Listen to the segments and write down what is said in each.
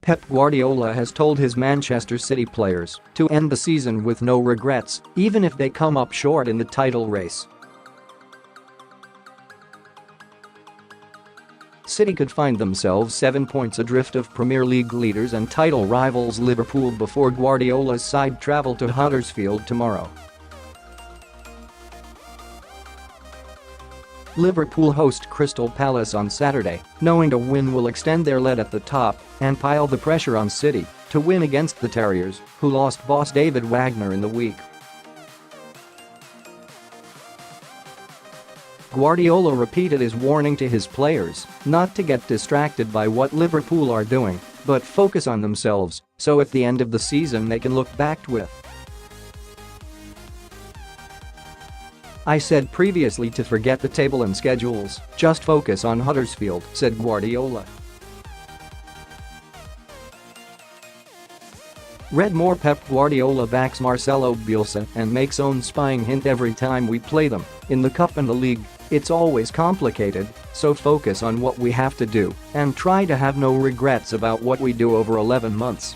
Pep Guardiola has told his Manchester City players to end the season with no regrets, even if they come up short in the title race. City could find themselves 7 points adrift of Premier League leaders and title rivals Liverpool before Guardiola's side travel to Huddersfield tomorrow. Liverpool host Crystal Palace on Saturday, knowing a win will extend their lead at the top and pile the pressure on City to win against the Terriers, who lost boss David Wagner in the week. Guardiola repeated his warning to his players not to get distracted by what Liverpool are doing, but focus on themselves, so at the end of the season they can look back with. "I said previously to forget the table and schedules, just focus on Huddersfield," said Guardiola. Read more. Pep Guardiola backs Marcelo Bielsa and makes own spying hint every time we play them. In the cup and the league, it's always complicated, so focus on what we have to do and try to have no regrets about what we do over 11 months.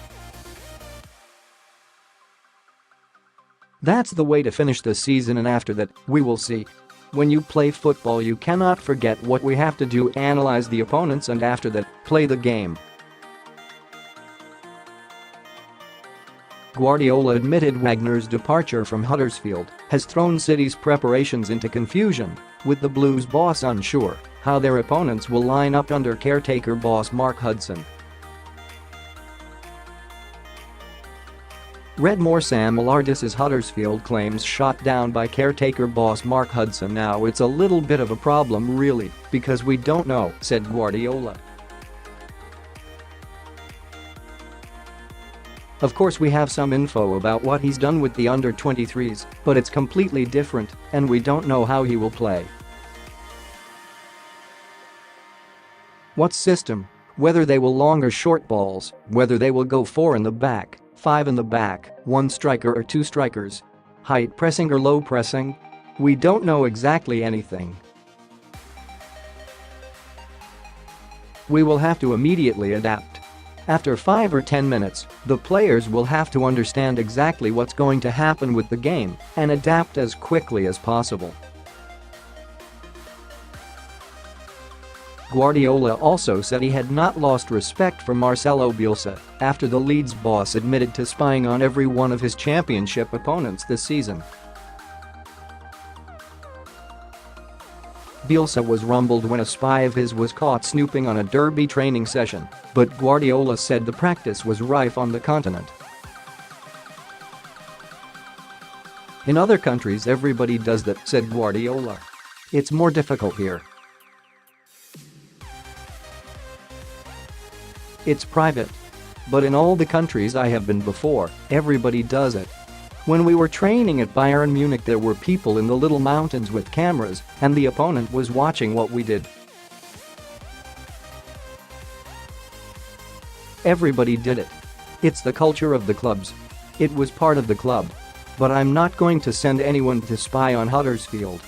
That's the way to finish the season, and after that, we will see. When you play football, you cannot forget what we have to do, analyze the opponents, and after that, play the game. Guardiola admitted Wagner's departure from Huddersfield has thrown City's preparations into confusion, with the Blues boss unsure how their opponents will line up under caretaker boss Mark Hudson. Read more. Sam Allardyce's Huddersfield claims shot down by caretaker boss Mark Hudson. "Now it's a little bit of a problem really, because we don't know," said Guardiola. "Of course we have some info about what he's done with the under-23s, but it's completely different and we don't know how he will play. What system, whether they will long or short balls, whether they will go 4 in the back, 5 in the back, 1 striker or 2 strikers, height pressing or low pressing. We don't know exactly anything. We will have to immediately adapt. After 5 or 10 minutes, the players will have to understand exactly what's going to happen with the game and adapt as quickly as possible." Guardiola also said he had not lost respect for Marcelo Bielsa after the Leeds boss admitted to spying on every one of his championship opponents this season. Bielsa was rumbled when a spy of his was caught snooping on a derby training session, but Guardiola said the practice was rife on the continent. "In other countries everybody does that," said Guardiola. "It's more difficult here. It's private. But in all the countries I have been before, everybody does it. When we were training at Bayern Munich there were people in the little mountains with cameras and the opponent was watching what we did. Everybody did it. It's the culture of the clubs. It was part of the club. But I'm not going to send anyone to spy on Huddersfield."